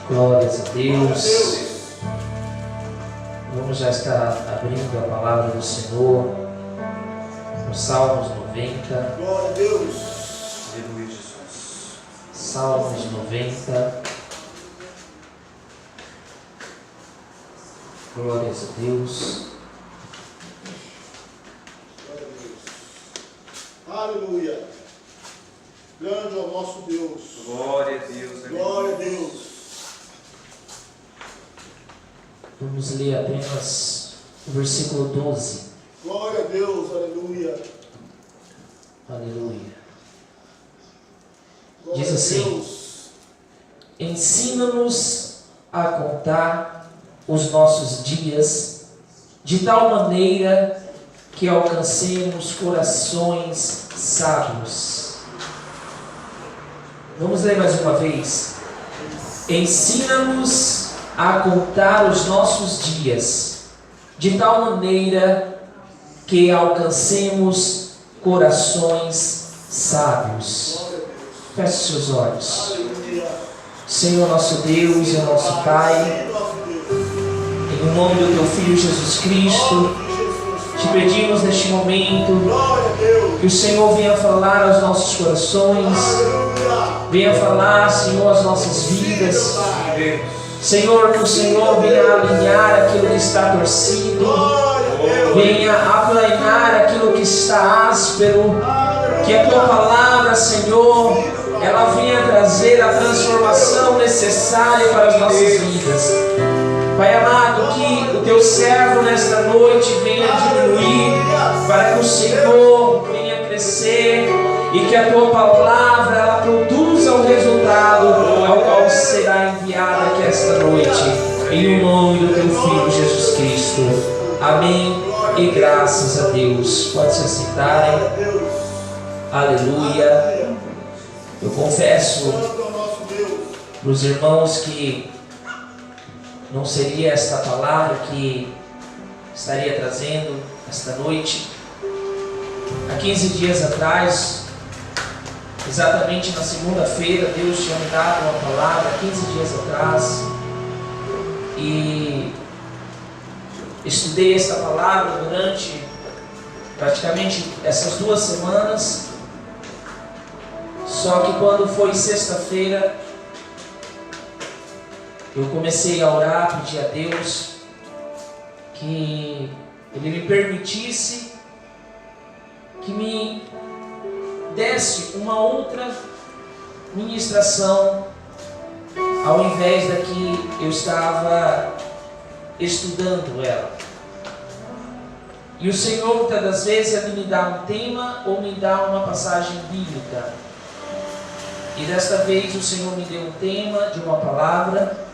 Glórias a Deus. Vamos já estar abrindo a palavra do Senhor no Salmos 90. Glória a Deus. Aleluia, Jesus. Salmos 90. Glórias a Deus. Glória a Deus. Aleluia. Grande é o nosso Deus. Glória a Deus. Glória a Deus. Vamos ler apenas o versículo 12. Glória a Deus. Aleluia. Aleluia. Glória Diz a assim: Deus. Ensina-nos a contar os nossos dias de tal maneira que alcancemos corações sábios. Vamos ler mais uma vez. Ensina-nos a contar os nossos dias de tal maneira que alcancemos corações sábios. Feche seus olhos. Aleluia. Senhor nosso Deus e nosso Pai, em nome do Teu Filho Jesus Cristo, te pedimos neste momento Glória a Deus. que o Senhor venha falar aos nossos corações, Aleluia. venha falar, Senhor, às nossas vidas. Deus. Senhor, que o Senhor venha alinhar aquilo que está torcido, Glória a Deus. venha aplanar aquilo que está áspero, que a Tua palavra, Senhor, ela venha trazer a transformação necessária para as nossas vidas. Pai amado, que o Teu servo nesta noite venha diminuir, para que o Senhor venha crescer e que a Tua palavra ela produza o resultado ao qual será enviada aqui esta noite. Em nome do Teu Filho Jesus Cristo. Amém e graças a Deus. Pode se assentarem. Aleluia. Eu confesso Santo é o nosso Deus. para os irmãos que não seria esta palavra que estaria trazendo esta noite. Há 15 dias atrás, exatamente na segunda-feira, Deus tinha me dado uma palavra, 15 dias atrás, e estudei esta palavra durante praticamente essas 2 semanas. Só que quando foi sexta-feira, eu comecei a orar, pedir a Deus que Ele me permitisse, que me desse uma outra ministração ao invés da que eu estava estudando ela. E o Senhor muitas das vezes Ele me dá um tema ou me dá uma passagem bíblica. E desta vez o Senhor me deu um tema de uma palavra.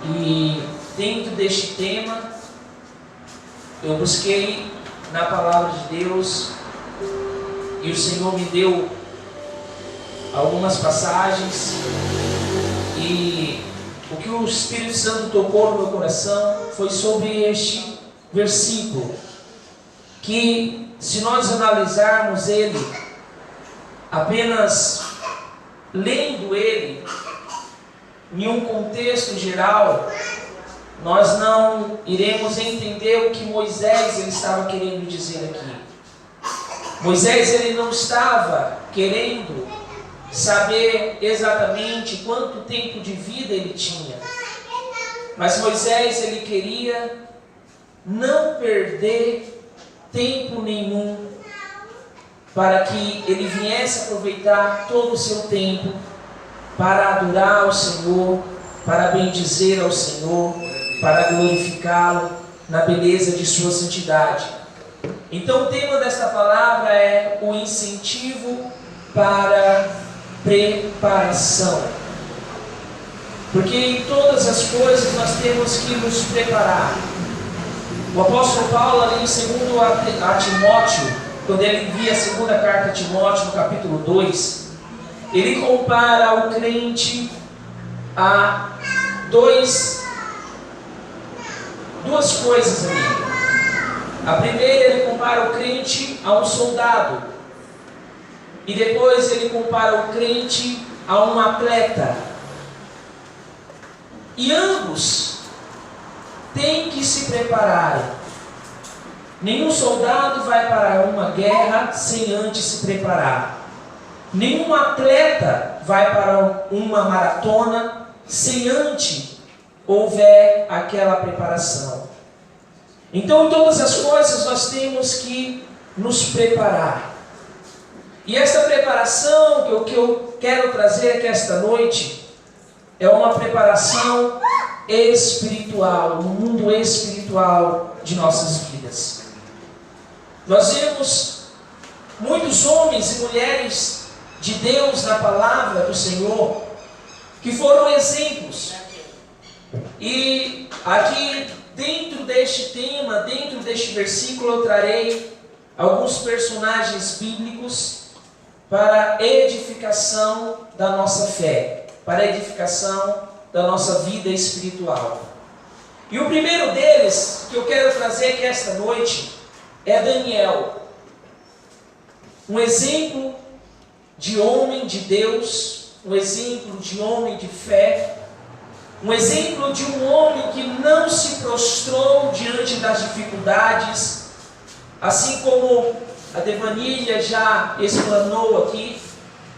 E dentro deste tema, eu busquei na palavra de Deus e o Senhor me deu algumas passagens, e o que o Espírito Santo tocou no meu coração foi sobre este versículo, que se nós analisarmos ele, apenas lendo ele, em um contexto geral, nós não iremos entender o que Moisés ele estava querendo dizer aqui. Moisés ele não estava querendo saber exatamente quanto tempo de vida ele tinha, mas Moisés ele queria não perder tempo nenhum, para que ele viesse aproveitar todo o seu tempo para adorar ao Senhor, para bendizer ao Senhor, para glorificá-lo na beleza de sua santidade. Então o tema desta palavra é o incentivo para preparação. Porque em todas as coisas nós temos que nos preparar. O apóstolo Paulo, ali em 2 a Timóteo, quando ele envia a segunda carta a Timóteo, no capítulo 2, ele compara o crente a duas coisas ali. A primeira, ele compara o crente a um soldado. E depois ele compara o crente a um atleta. E ambos têm que se preparar. Nenhum soldado vai para uma guerra sem antes se preparar. Nenhum atleta vai para uma maratona sem antes houver aquela preparação. Então, em todas as coisas, nós temos que nos preparar. E esta preparação que eu quero trazer aqui esta noite é uma preparação espiritual, no mundo espiritual de nossas vidas. Nós vemos muitos homens e mulheres de Deus na palavra do Senhor que foram exemplos. E aqui dentro deste tema, dentro deste versículo, eu trarei alguns personagens bíblicos para a edificação da nossa fé, para a edificação da nossa vida espiritual. E o primeiro deles que eu quero trazer aqui esta noite é Daniel. Um exemplo de homem de Deus, um exemplo de homem de fé, um exemplo de um homem que não se prostrou diante das dificuldades, assim como a Devanilha já explanou aqui,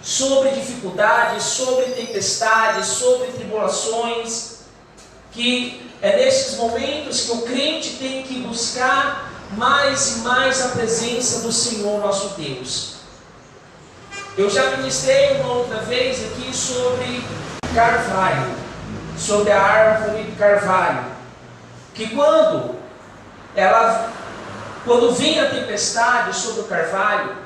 sobre dificuldades, sobre tempestades, sobre tribulações, que é nesses momentos que o crente tem que buscar mais e mais a presença do Senhor nosso Deus. Eu já ministrei uma outra vez aqui sobre carvalho, sobre a árvore carvalho, que quando vem a tempestade sobre o carvalho,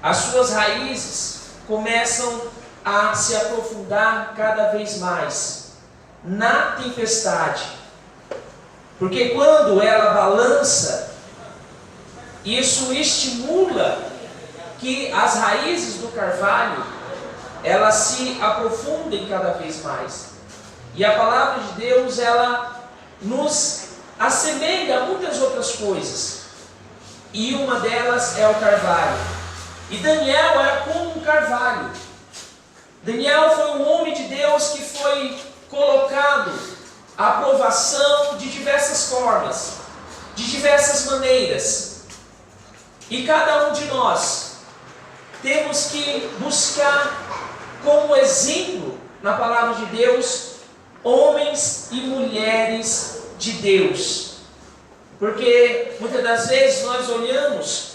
as suas raízes começam a se aprofundar cada vez mais na tempestade. Porque quando ela balança, isso estimula que as raízes do carvalho elas se aprofundem cada vez mais. E a palavra de Deus, ela nos assemelha a muitas outras coisas. E uma delas é o carvalho. E Daniel era como um carvalho. Daniel foi um homem de Deus que foi colocado à provação de diversas formas, de diversas maneiras. E cada um de nós temos que buscar como exemplo na palavra de Deus homens e mulheres de Deus. Porque muitas das vezes nós olhamos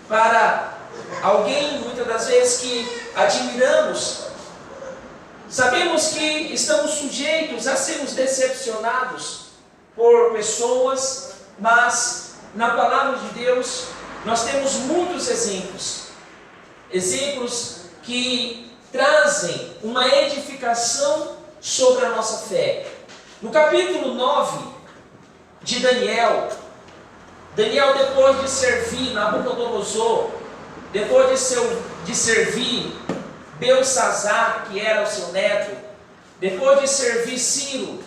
para alguém, muitas das vezes que admiramos, sabemos que estamos sujeitos a sermos decepcionados por pessoas, mas na palavra de Deus nós temos muitos exemplos. Exemplos que trazem uma edificação sobre a nossa fé. No capítulo 9 de Daniel, depois de servir Nabucodonosor, depois de servir Belsassar, que era o seu neto, depois de servir Ciro,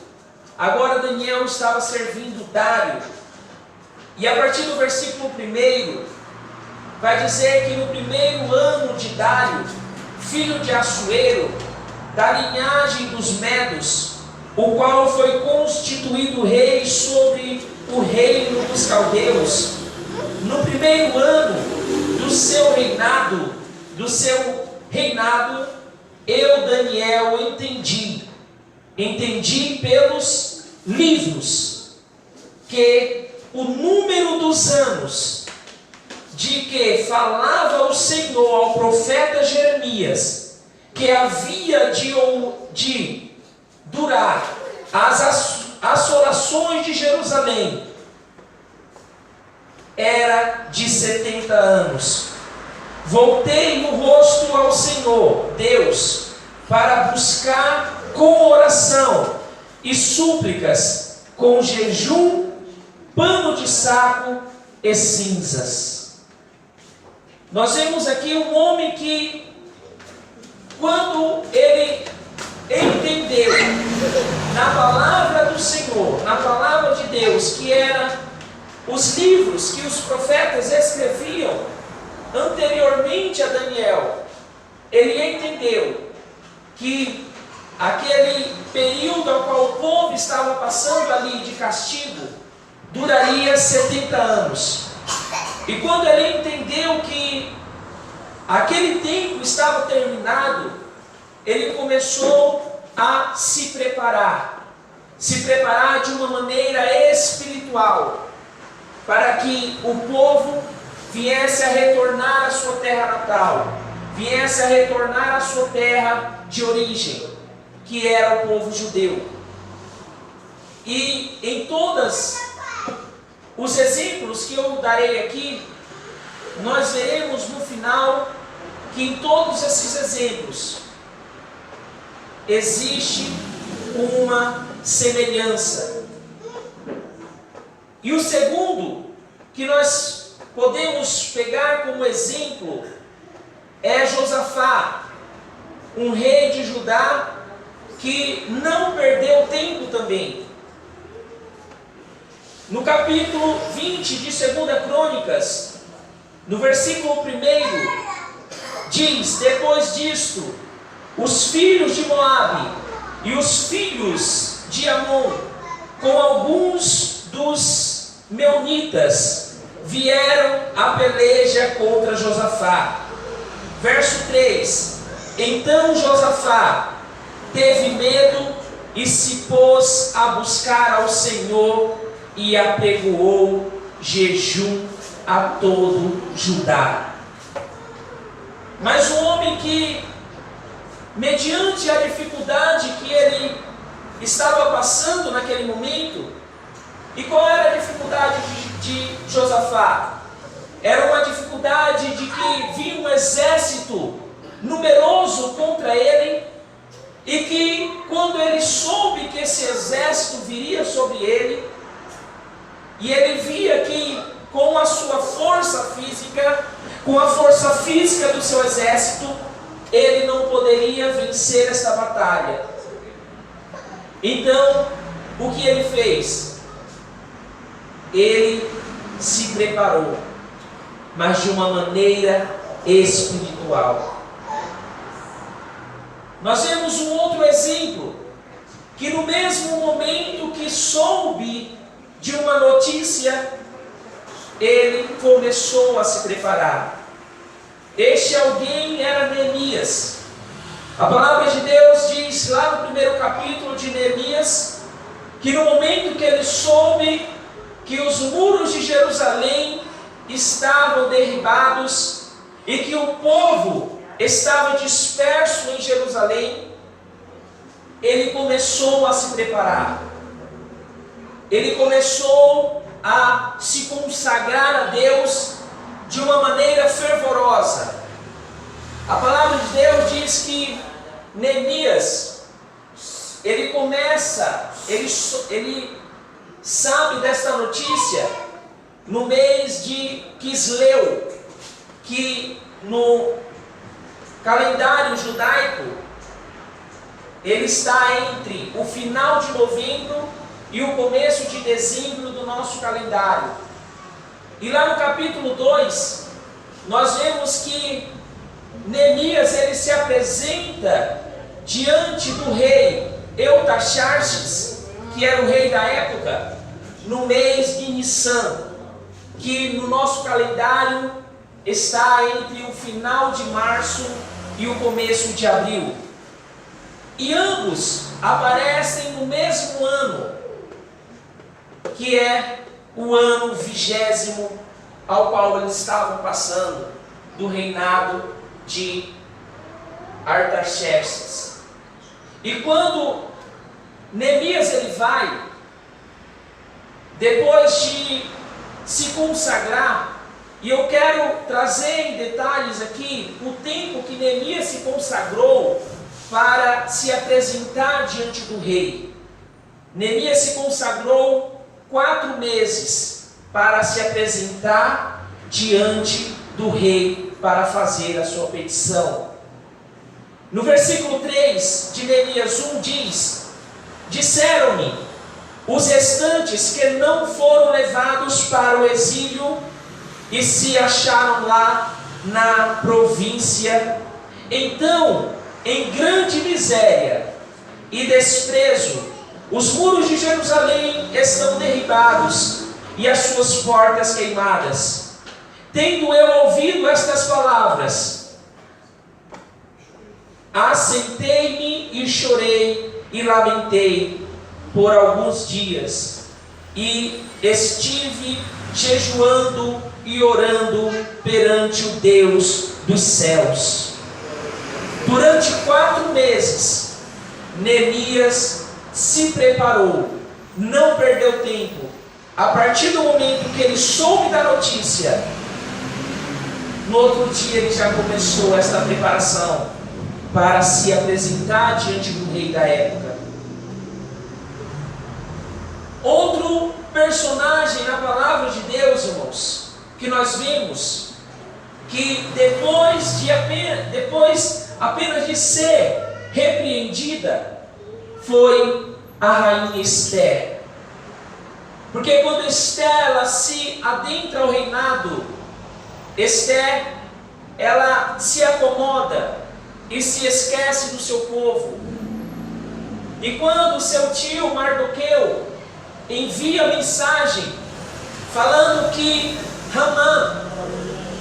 agora Daniel estava servindo Dário. E a partir do versículo 1, vai dizer que no primeiro ano de Dário, filho de Assuero, da linhagem dos Medos, o qual foi constituído rei sobre o reino dos caldeus, no primeiro ano do seu reinado, eu, Daniel, entendi pelos livros, que o número dos anos de que falava o Senhor ao profeta Jeremias, que havia de durar as assolações de Jerusalém, era de 70 anos. Voltei o rosto ao Senhor, Deus, para buscar com oração e súplicas, com jejum, pano de saco e cinzas. Nós vemos aqui um homem que, quando ele entendeu na palavra do Senhor, na palavra de Deus, que eram os livros que os profetas escreviam anteriormente a Daniel, ele entendeu que aquele período ao qual o povo estava passando ali de castigo duraria 70 anos. E quando ele entendeu que aquele tempo estava terminado, ele começou a se preparar de uma maneira espiritual, para que o povo viesse a retornar à sua terra natal, viesse a retornar à sua terra de origem, que era o povo judeu. E em todos os exemplos que eu darei aqui, nós veremos no final que em todos esses exemplos existe uma semelhança. E o segundo que nós podemos pegar como exemplo é Josafá, um rei de Judá que não perdeu tempo também. No capítulo 20 de 2 Crônicas, no versículo 1, diz: depois disto, os filhos de Moabe e os filhos de Amon, com alguns dos meunitas, vieram à peleja contra Josafá. Verso 3: então Josafá teve medo e se pôs a buscar ao Senhor e apregoou jejum a todo Judá. Mas um homem que, mediante a dificuldade que ele estava passando naquele momento, e qual era a dificuldade de Josafá? Era uma dificuldade de que vinha um exército numeroso contra ele, e que quando ele soube que esse exército viria sobre ele, e ele via que com a sua força física, com a força física do seu exército, ele não poderia vencer esta batalha. Então, o que ele fez? Ele se preparou, mas de uma maneira espiritual. Nós vemos um outro exemplo, que no mesmo momento que soube de uma notícia, ele começou a se preparar. Este alguém era Neemias. A palavra de Deus diz lá no primeiro capítulo de Neemias, que no momento que ele soube que os muros de Jerusalém estavam derribados e que o povo estava disperso em Jerusalém, ele começou a se preparar. Ele começou a se consagrar a Deus de uma maneira fervorosa. A palavra de Deus diz que Neemias, ele sabe desta notícia no mês de Quisleu, que no calendário judaico ele está entre o final de novembro e o começo de dezembro do nosso calendário. E lá no capítulo 2, nós vemos que Neemias ele se apresenta diante do rei Eutaxarxes, que era o rei da época, no mês de Nissan, que no nosso calendário está entre o final de março e o começo de abril. E ambos aparecem no mesmo ano, que é o ano 20º ao qual eles estavam passando do reinado de Artaxerxes. E quando Neemias ele vai, depois de se consagrar, e eu quero trazer em detalhes aqui o tempo que Neemias se consagrou para se apresentar diante do rei. Neemias se consagrou 4 meses para se apresentar diante do rei para fazer a sua petição. No versículo 3 de Neemias 1 diz: disseram-me os restantes que não foram levados para o exílio e se acharam lá na província, então em grande miséria, e desprezo. Os muros de Jerusalém estão derribados e as suas portas queimadas. Tendo eu ouvido estas palavras, assentei-me e chorei e lamentei por alguns dias, e estive jejuando e orando perante o Deus dos céus. Durante 4 meses, Neemias se preparou, não perdeu tempo. A partir do momento que ele soube da notícia, no outro dia ele já começou esta preparação para se apresentar diante do rei da época. Outro personagem na palavra de Deus, irmãos, que nós vimos, que depois apenas de ser repreendida, foi a rainha Esther. Porque quando Esther ela se adentra ao reinado, Esther ela se acomoda e se esquece do seu povo. E quando seu tio Mardoqueu envia mensagem falando que Hamã,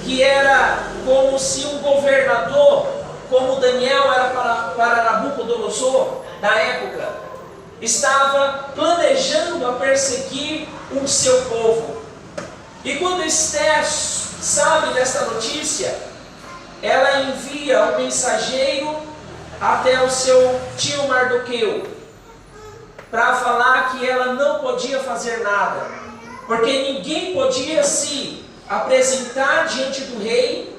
que era como se um governador, como Daniel era para Nabucodonosor da época, estava planejando a perseguir o seu povo. E quando Esther sabe desta notícia, ela envia um mensageiro até o seu tio Mardoqueu para falar que ela não podia fazer nada, porque ninguém podia se apresentar diante do rei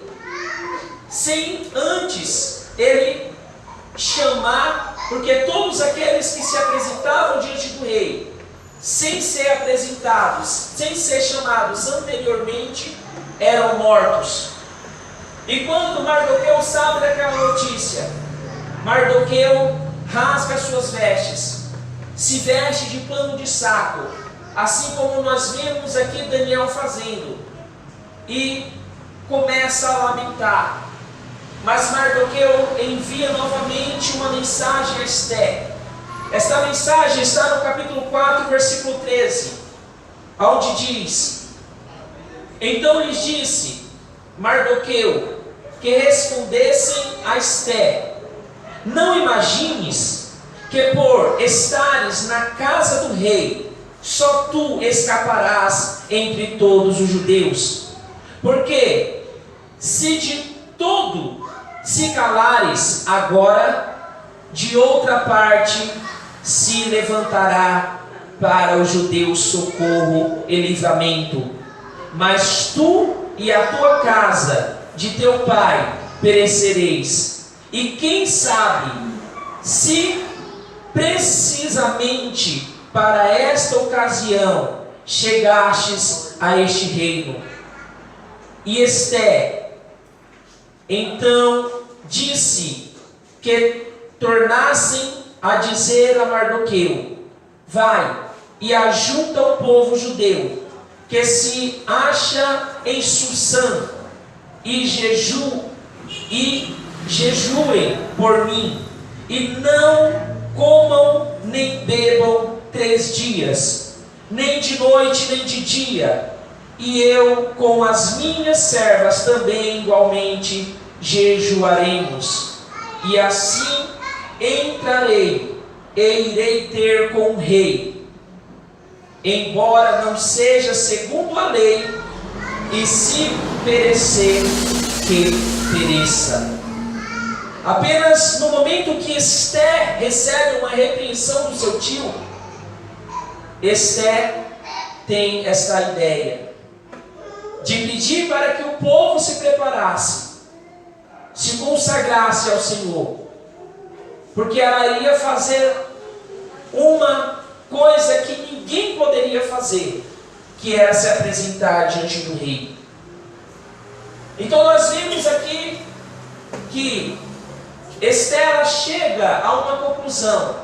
sem antes ele chamar, porque todos aqueles que se apresentavam diante do rei sem ser apresentados, sem ser chamados anteriormente, eram mortos. E quando Mardoqueu sabe daquela notícia, Mardoqueu rasga as suas vestes, se veste de pano de saco, assim como nós vemos aqui Daniel fazendo, e começa a lamentar. Mas Mardoqueu envia novamente uma mensagem a Esther. Esta mensagem está no capítulo 4, versículo 13, onde diz: então lhes disse Mardoqueu que respondessem a Esther: não imagines que por estares na casa do rei, só tu escaparás entre todos os judeus. Porque se de todo se calares, agora de outra parte se levantará para os judeus socorro e livramento. Mas tu e a tua casa de teu pai perecereis. E quem sabe se precisamente para esta ocasião chegastes a este reino. E Esther então disse que tornassem a dizer a Mardoqueu: vai e ajunta o povo judeu que se acha em Susã, e jejuem por mim, e não comam nem bebam 3 dias, nem de noite nem de dia, e eu com as minhas servas também igualmente jejuaremos, e assim entrarei e irei ter com o rei, embora não seja segundo a lei, e se perecer, que pereça. Apenas no momento que Esther recebe uma repreensão do seu tio, Esther tem esta ideia de pedir para que o povo se preparasse, se consagrasse ao Senhor, porque ela ia fazer uma coisa que ninguém poderia fazer, que era se apresentar diante do rei. Então nós vemos aqui que Esther chega a uma conclusão,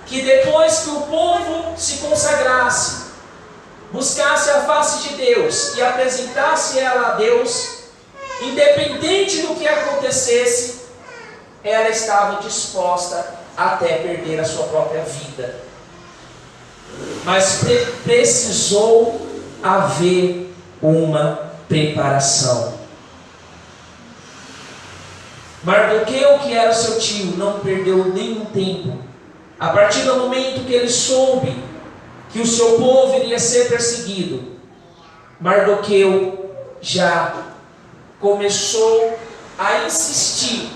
que depois que o povo se consagrasse, buscasse a face de Deus e apresentasse ela a Deus, independente do que acontecesse, ela estava disposta até perder a sua própria vida. Mas precisou haver uma preparação. Mardoqueu, que era seu tio, não perdeu nenhum tempo. A partir do momento que ele soube que o seu povo iria ser perseguido, Mardoqueu já começou a insistir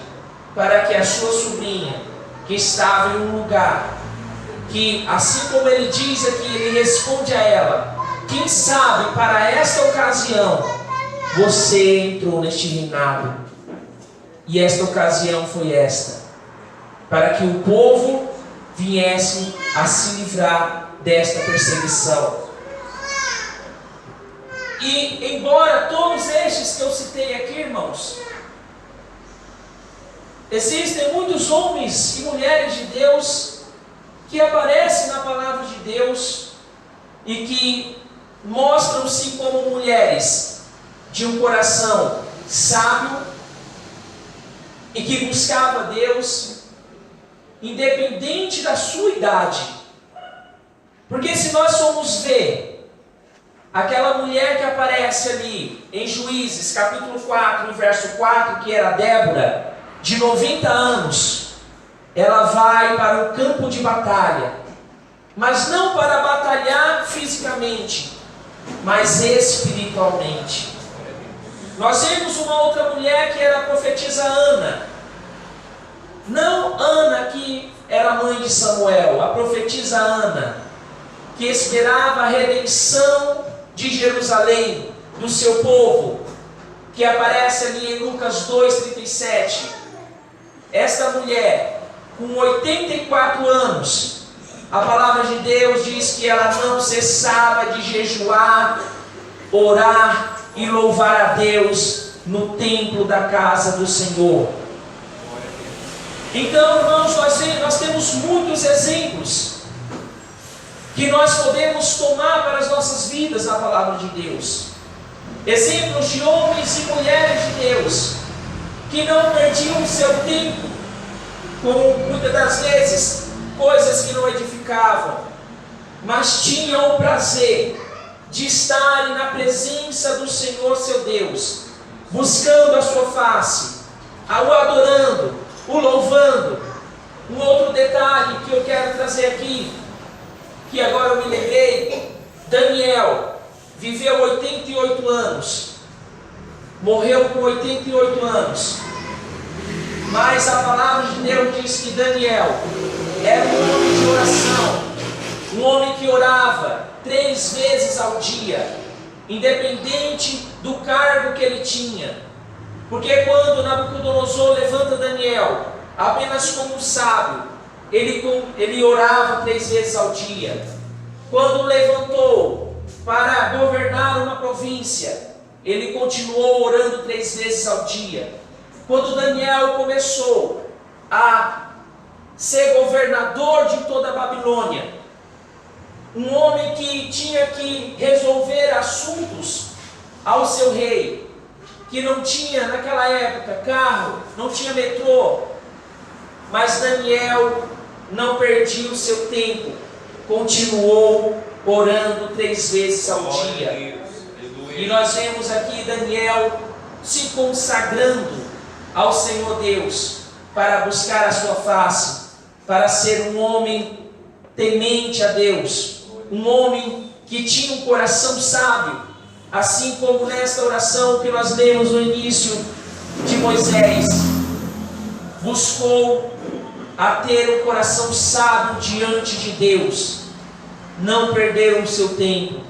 para que a sua sobrinha, que estava em um lugar que, assim como ele diz aqui, ele responde a ela: quem sabe para esta ocasião você entrou neste reinado. E esta ocasião foi esta, para que o povo viesse a se livrar desta perseguição. E embora todos estes que eu citei aqui, irmãos, existem muitos homens e mulheres de Deus que aparecem na palavra de Deus e que mostram-se como mulheres de um coração sábio e que buscava Deus, independente da sua idade. Porque se nós formos ver aquela mulher que aparece ali em Juízes, capítulo 4, verso 4, que era Débora, de 90 anos, ela vai para o campo de batalha, mas não para batalhar fisicamente, mas espiritualmente. Nós vemos uma outra mulher que era a profetisa Ana. Não Ana, que era mãe de Samuel, a profetisa Ana, que esperava a redenção de Jerusalém, do seu povo, que aparece ali em Lucas 2,37. Esta mulher, com 84 anos, a palavra de Deus diz que ela não cessava de jejuar, orar e louvar a Deus no templo da casa do Senhor. Então, irmãos, nós temos muitos exemplos que nós podemos tomar para as nossas vidas na palavra de Deus. Exemplos de homens e mulheres de Deus que não perdiam o seu tempo com, muitas das vezes, coisas que não edificavam, mas tinham o prazer de estarem na presença do Senhor seu Deus, buscando a sua face, o adorando, o louvando. Um outro detalhe que eu quero trazer aqui, que agora eu me lembrei: Daniel viveu 88 anos, morreu com 88 anos, mas a palavra de Deus diz que Daniel era um homem de oração, um homem que orava 3 vezes ao dia, independente do cargo que ele tinha. Porque quando Nabucodonosor levanta Daniel apenas como um sábio, ele orava 3 vezes ao dia. Quando levantou para governar uma província, ele continuou orando 3 vezes ao dia. Quando Daniel começou a ser governador de toda a Babilônia, um homem que tinha que resolver assuntos ao seu rei, que não tinha naquela época carro, não tinha metrô, mas Daniel não perdia o seu tempo, continuou orando 3 vezes ao dia. E nós vemos aqui Daniel se consagrando ao Senhor Deus para buscar a sua face, para ser um homem temente a Deus, um homem que tinha um coração sábio, assim como nesta oração que nós lemos no início de Moisés, buscou a ter um coração sábio diante de Deus, não perderam o seu tempo.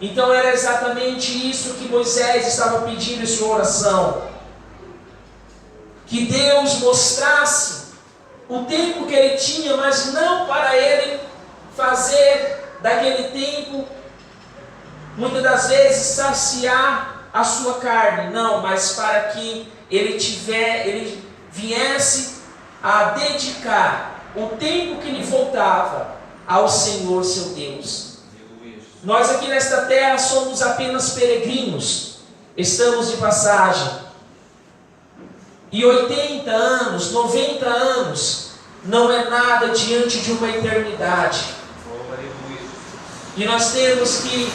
Então era exatamente isso que Moisés estava pedindo em sua oração, que Deus mostrasse o tempo que ele tinha, mas não para ele fazer daquele tempo, muitas das vezes, saciar a sua carne, não, mas para que ele viesse a dedicar o tempo que lhe faltava ao Senhor seu Deus. Nós aqui nesta terra somos apenas peregrinos, estamos de passagem. E 80 anos, 90 anos, não é nada diante de uma eternidade. E nós temos que,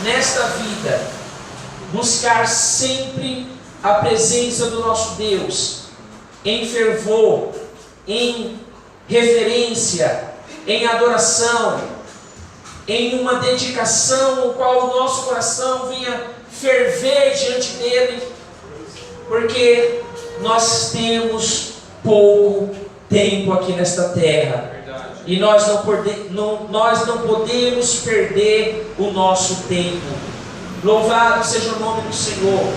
nesta vida, buscar sempre a presença do nosso Deus, em fervor, em reverência, em adoração, em uma dedicação, o qual o nosso coração venha ferver diante dele, porque nós temos pouco tempo aqui nesta terra. E nós não podemos perder o nosso tempo. Louvado seja o nome do Senhor.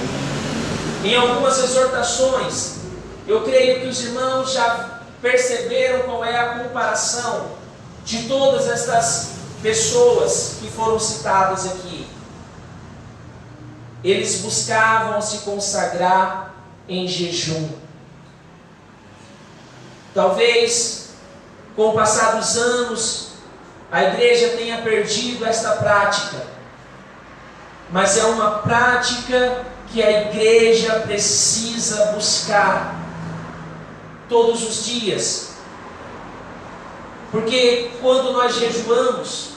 Em algumas exortações, eu creio que os irmãos já perceberam qual é a comparação de todas estas pessoas que foram citadas aqui. Eles buscavam se consagrar em jejum. Talvez, com o passar dos anos, a igreja tenha perdido esta prática, mas é uma prática que a igreja precisa buscar todos os dias, porque quando nós jejuamos,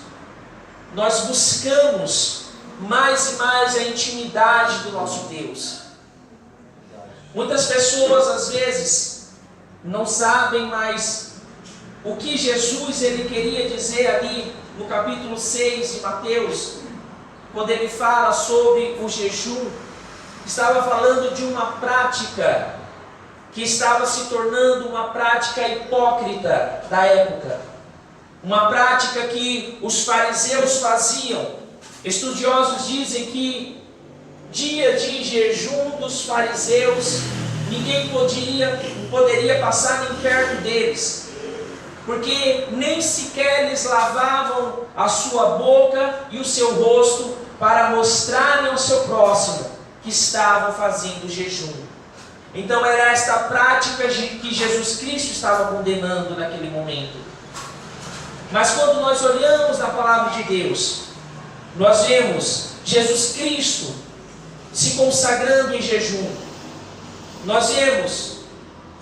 nós buscamos mais e mais a intimidade do nosso Deus. Muitas pessoas às vezes não sabem mais o que Jesus ele queria dizer ali no capítulo 6 de Mateus, quando ele fala sobre o jejum. Estava falando de uma prática que estava se tornando uma prática hipócrita da época, uma prática que os fariseus faziam. Estudiosos dizem que dia de jejum dos fariseus, ninguém poderia passar nem perto deles, porque nem sequer eles lavavam a sua boca e o seu rosto para mostrarem ao seu próximo que estavam fazendo jejum. Então era esta prática que Jesus Cristo estava condenando naquele momento. Mas quando nós olhamos na palavra de Deus, nós vemos Jesus Cristo se consagrando em jejum. Nós vemos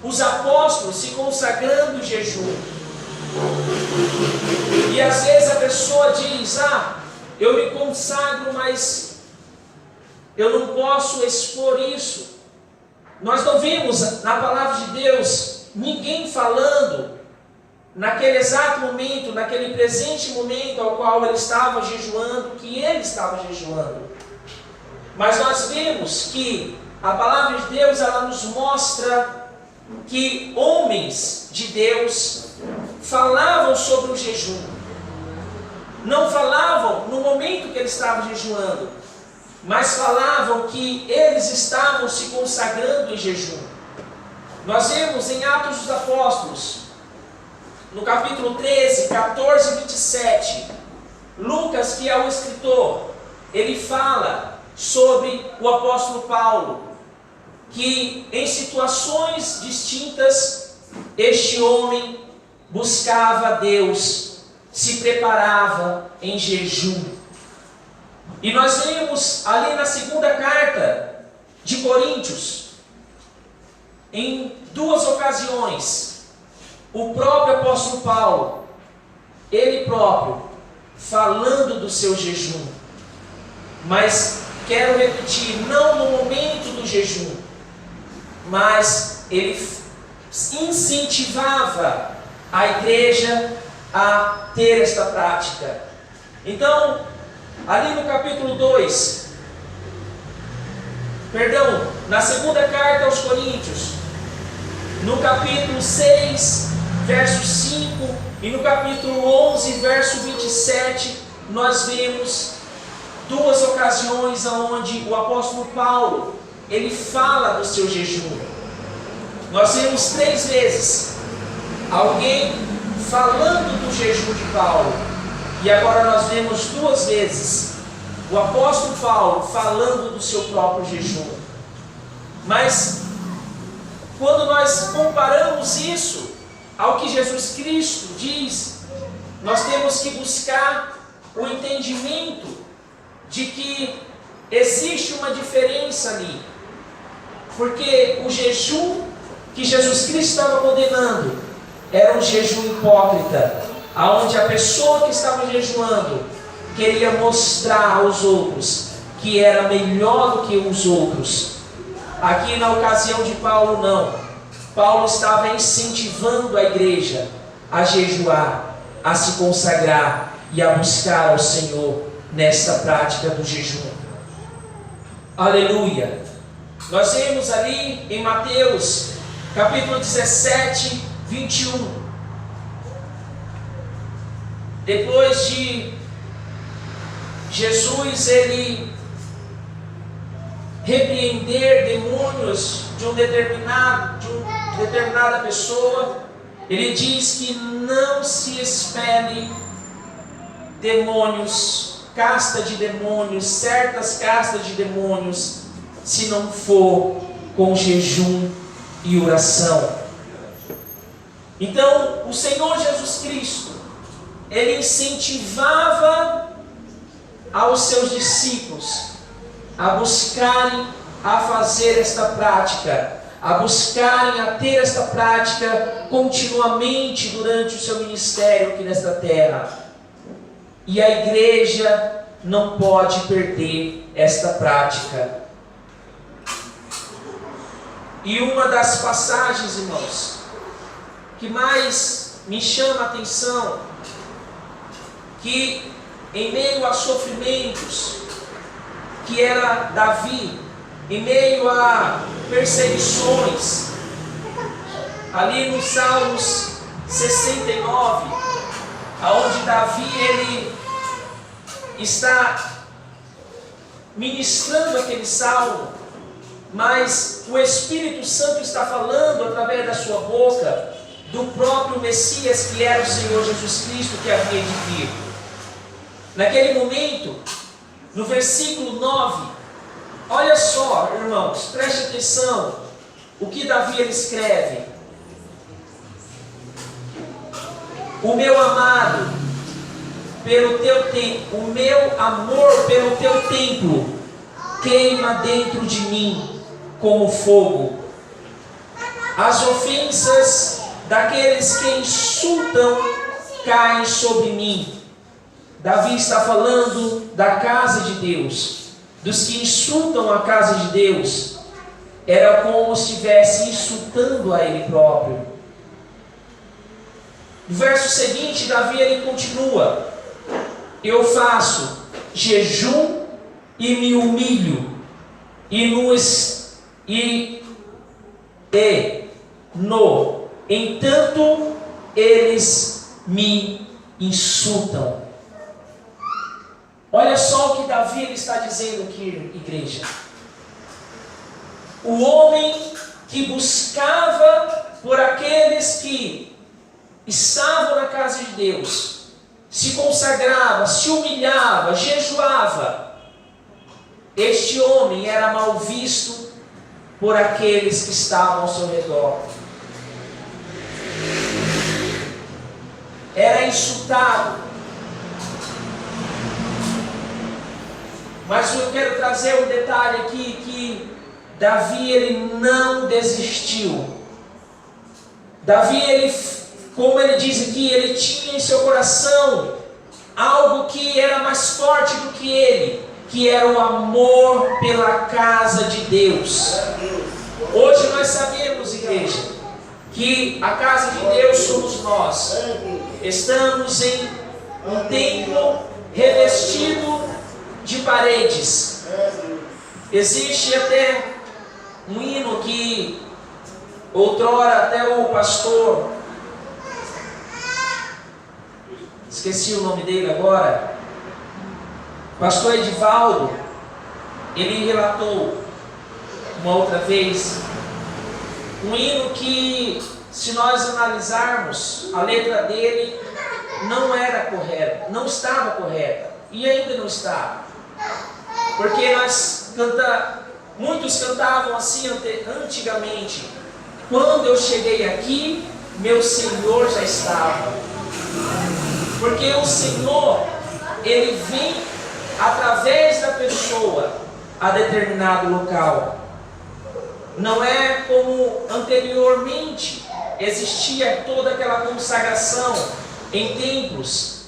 os apóstolos se consagrando em jejum. E às vezes a pessoa diz: eu me consagro, mas eu não posso expor isso. Nós não vimos na palavra de Deus ninguém falando naquele exato momento, naquele presente momento ao qual ele estava jejuando, que ele estava jejuando. Mas nós vemos que a palavra de Deus ela nos mostra que homens de Deus falavam sobre o jejum. Não falavam no momento que ele estava jejuando, mas falavam que eles estavam se consagrando em jejum. Nós vemos em Atos dos Apóstolos, no capítulo 13, 14 e 27, Lucas, que é o escritor, ele fala sobre o apóstolo Paulo, que em situações distintas, este homem buscava a Deus, se preparava em jejum. E nós vemos ali na segunda carta de Coríntios, em duas ocasiões, o próprio apóstolo Paulo, ele próprio, falando do seu jejum. Mas quero repetir, não no momento do jejum, mas ele incentivava a igreja a ter esta prática. Então, ali no capítulo 2, na segunda carta aos Coríntios, no capítulo 6, verso 5, e no capítulo 11, verso 27, nós vemos duas ocasiões onde o apóstolo Paulo, ele fala do seu jejum. Nós vemos 3 vezes alguém falando do jejum de Paulo, e agora nós vemos 2 vezes o apóstolo Paulo falando do seu próprio jejum. Mas quando nós comparamos isso ao que Jesus Cristo diz, nós temos que buscar o entendimento de que existe uma diferença ali, porque o jejum que Jesus Cristo estava condenando era um jejum hipócrita, aonde a pessoa que estava jejuando queria mostrar aos outros que era melhor do que os outros. Aqui na ocasião de Paulo, não. Paulo estava incentivando a igreja a jejuar, a se consagrar e a buscar ao Senhor nesta prática do jejum. Aleluia! Nós vemos ali em Mateus, capítulo 17, 21. Depois de Jesus, ele repreender demônios de uma determinada pessoa, ele diz que não se espere demônios, casta de demônios, certas castas de demônios, se não for com jejum e oração. Então, o Senhor Jesus Cristo, ele incentivava aos seus discípulos a buscarem a fazer esta prática, a buscarem a ter esta prática continuamente durante o seu ministério aqui nesta terra. E a igreja não pode perder esta prática. E uma das passagens, irmãos, que mais me chama a atenção, que em meio a sofrimentos, que era Davi, em meio a perseguições, ali no Salmos 69, aonde Davi ele está ministrando aquele salmo, mas o Espírito Santo está falando através da sua boca do próprio Messias, que era o Senhor Jesus Cristo, que havia de vir. Naquele momento, no versículo 9, olha só, irmãos, preste atenção, o que Davi ele escreve: o meu amado, pelo teu templo, o meu amor pelo teu templo queima dentro de mim como fogo. As ofensas daqueles que insultam caem sobre mim. Davi está falando da casa de Deus, dos que insultam a casa de Deus. Era como se estivesse insultando a ele próprio. No verso seguinte, Davi ele continua: eu faço jejum e me humilho, entanto eles me insultam. Olha só o que Davi ele está dizendo aqui, igreja. O homem que buscava por aqueles que estavam na casa de Deus, se consagrava, se humilhava, jejuava, este homem era mal visto por aqueles que estavam ao seu redor. Era insultado. Mas eu quero trazer um detalhe aqui, que Davi ele não desistiu. Davi, ele, como ele diz aqui, ele tinha em seu coração algo que era mais forte do que ele, que era o amor pela casa de Deus. Hoje nós sabemos, igreja, que a casa de Deus somos nós. Estamos em um templo revestido de paredes. Existe até um hino que outrora até o pastor, esqueci o nome dele agora, pastor Edivaldo, ele relatou uma outra vez um hino que, se nós analisarmos a letra dele, não era correta, não estava correta e ainda não está. Porque muitos cantavam assim antigamente: quando eu cheguei aqui, meu Senhor já estava. Porque o Senhor, ele vem através da pessoa a determinado local. Não é como anteriormente, existia toda aquela consagração em templos.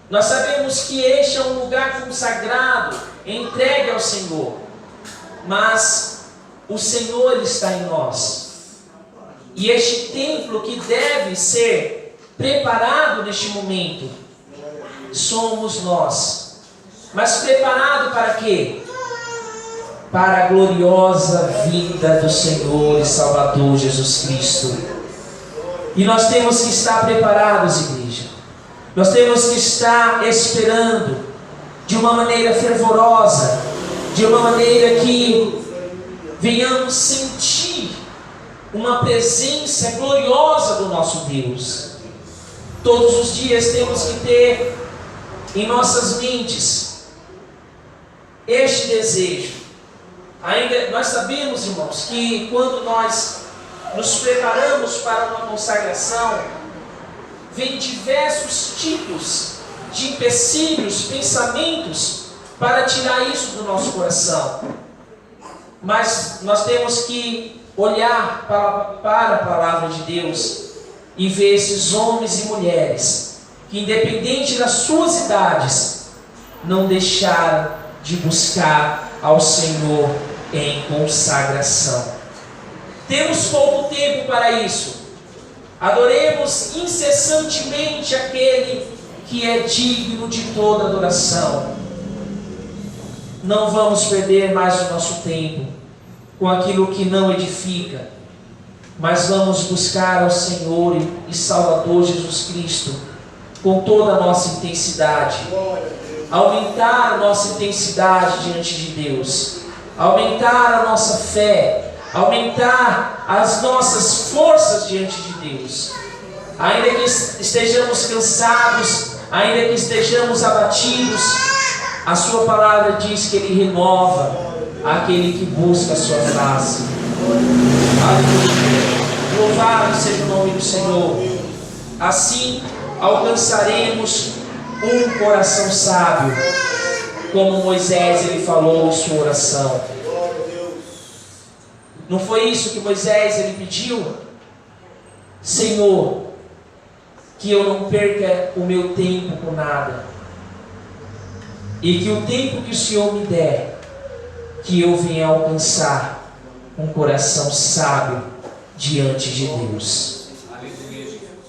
Nós sabemos que este é um lugar consagrado, entregue ao Senhor. Mas o Senhor ele está em nós. E este templo que deve ser preparado neste momento, somos nós. Mas preparado para quê? Para a gloriosa vinda do Senhor e Salvador Jesus Cristo. E nós temos que estar preparados, igreja. Nós temos que estar esperando de uma maneira fervorosa, de uma maneira que venhamos sentir uma presença gloriosa do nosso Deus. Todos os dias temos que ter em nossas mentes este desejo. Ainda nós sabemos, irmãos, que quando nós nos preparamos para uma consagração, vem diversos tipos de empecilhos, pensamentos para tirar isso do nosso coração. Mas nós temos que olhar para a palavra de Deus e ver esses homens e mulheres que, independente das suas idades, não deixaram de buscar ao Senhor em consagração. Temos pouco tempo para isso. Adoremos incessantemente aquele que é digno de toda adoração. Não vamos perder mais o nosso tempo com aquilo que não edifica, mas vamos buscar ao Senhor e Salvador Jesus Cristo com toda a nossa intensidade. Aumentar a nossa intensidade diante de Deus, aumentar a nossa fé, aumentar as nossas forças diante de Deus. Ainda que estejamos cansados, ainda que estejamos abatidos, a sua palavra diz que Ele renova aquele que busca a sua face. Aleluia. Louvado seja o nome do Senhor. Assim alcançaremos um coração sábio, como Moisés ele falou em sua oração. Não foi isso que Moisés ele pediu? Senhor, que eu não perca o meu tempo com nada, e que o tempo que o Senhor me der, que eu venha alcançar um coração sábio diante de Deus.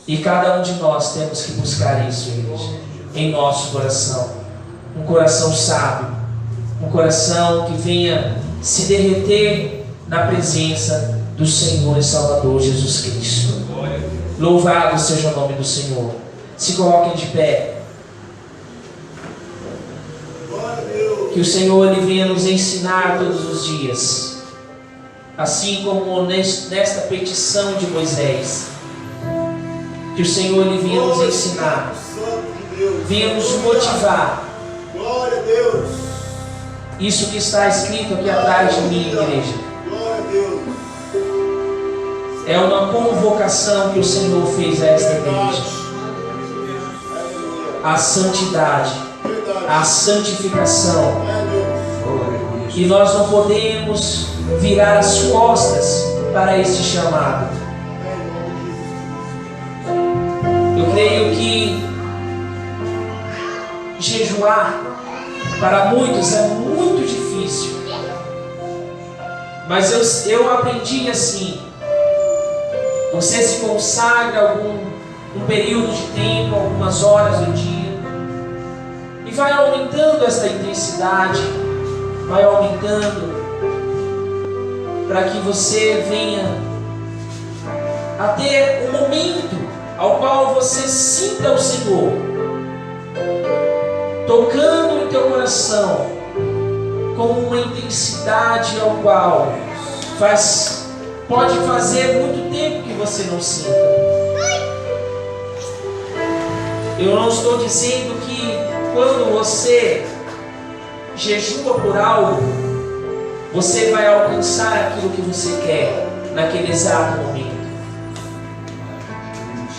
E cada um de nós temos que buscar isso, igreja, em nosso coração. Um coração sábio, um coração que venha se derreter na presença do Senhor e Salvador Jesus Cristo. Louvado seja o nome do Senhor. Se coloquem de pé. Que o Senhor ele venha nos ensinar todos os dias, assim como nesta petição de Moisés. Que o Senhor ele venha nos ensinar, venha nos motivar. Glória a Deus. Isso que está escrito aqui atrás de mim, igreja, Glória a Deus. é uma convocação que o Senhor fez a esta igreja. A santidade, a santificação. E nós não podemos virar as costas para este chamado. Eu creio que jejuar para muitos é muito difícil. Mas eu aprendi assim. Você se consagra um período de tempo, algumas horas do dia, e vai aumentando essa intensidade, vai aumentando, para que você venha a ter um momento ao qual você sinta o Senhor tocando em teu coração com uma intensidade ao qual pode fazer muito tempo que você não sinta. Eu não estou dizendo que quando você jejua por algo, você vai alcançar aquilo que você quer naquele exato momento.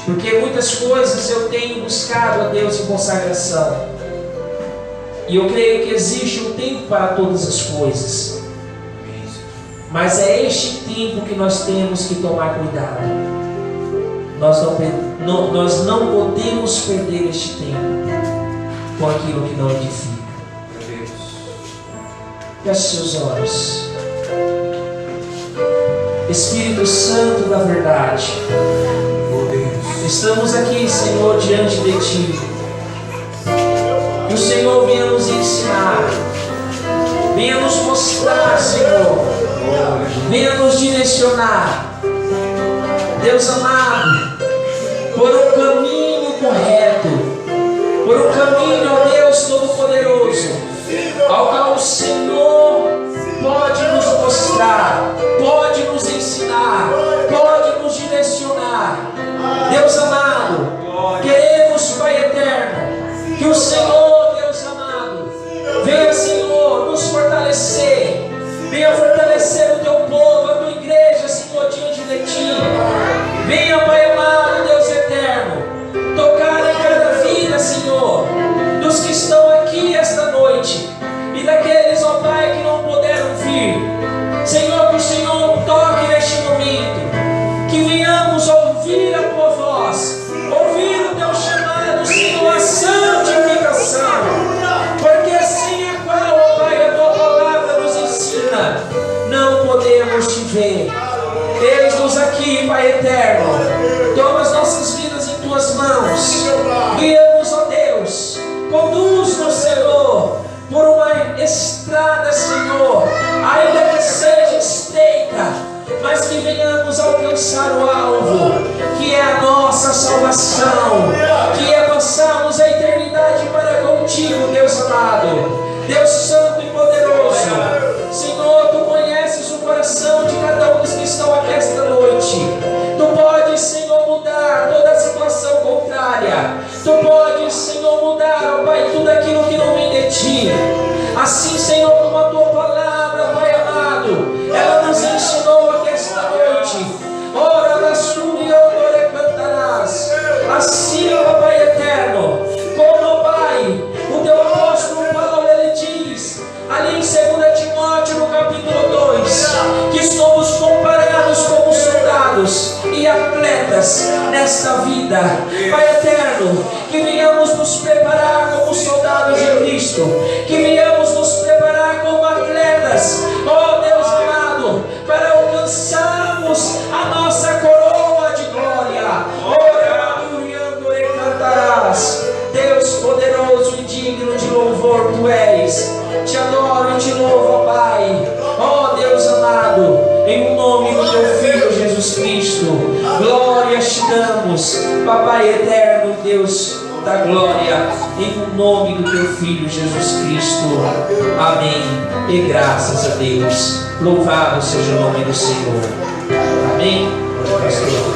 Porque muitas coisas eu tenho buscado a Deus em consagração. E eu creio que existe um tempo para todas as coisas. Mas é este tempo que nós temos que tomar cuidado. nós não podemos perder este tempo com aquilo que não edifica. Feche seus olhos. Espírito Santo da verdade, estamos aqui, Senhor, diante de Ti. Que o Senhor venha nos ensinar, venha nos mostrar, Senhor, venha nos direcionar, Deus amado, por um caminho correto, por um caminho, ó Deus Todo-Poderoso, ao qual o Senhor pode nos mostrar, pode nos ensinar, pode nos direcionar. Deus amado, queremos, Pai eterno, que o Senhor, Deus amado, venha, Senhor, nos fortalecer, venha fortalecer o Teu povo, a Tua igreja, Senhor, diante de Ti. Venha, Pai amado, Deus eterno, tocar em cada vida, Senhor, dos que estão aqui esta noite e daqueles, ó Pai, que não puderam vir. Senhor, que o Senhor toque neste momento, que venhamos ouvir a Tua voz, ouvir o Teu chamado, Senhor, a santificação, porque sem a qual, ó Pai, a Tua palavra nos ensina, não podemos Te ver. Eis-nos aqui, Pai eterno, toma as nossas vidas em Tuas mãos, guia-nos, ó Deus, conduz-nos, Senhor, por uma estrada, Senhor, ainda que seja estreita, mas que venhamos alcançar o alvo, que é a nossa salvação, que é passarmos a eternidade para contigo, Deus amado, Deus santo e poderoso. Senhor, Tu conheces o coração de cada um dos que estão aqui esta noite. Tu podes, Senhor, mudar toda a situação contrária. Tu podes, Senhor, mudar, ó Pai, tudo aquilo que não vem de Ti. Assim, Senhor, como a Tua palavra, Pai amado, ela nos ensinou aqui esta noite. Ora na suriandore cantarás. Assim, ó Pai eterno, como, ó Pai, o Teu apóstolo Paulo, ele diz, ali em 2 Timóteo, no capítulo 2, que somos comparados como soldados e atletas nesta vida. Pai eterno, que venhamos nos preparar como soldados de Cristo, que venhamos nos preparar como atletas, ó Deus amado, para alcançarmos a nossa coroa de glória. Ora, e cantarás. Deus poderoso e digno de louvor Tu és. Te adoro e Te louvo, ó Pai. Ó Deus amado, em nome do Teu Filho Jesus Cristo, glórias Te damos, Papai eterno, Deus da glória, em nome do Teu Filho Jesus Cristo. Amém. E graças a Deus. Louvado seja o nome do Senhor. Amém. Pastor.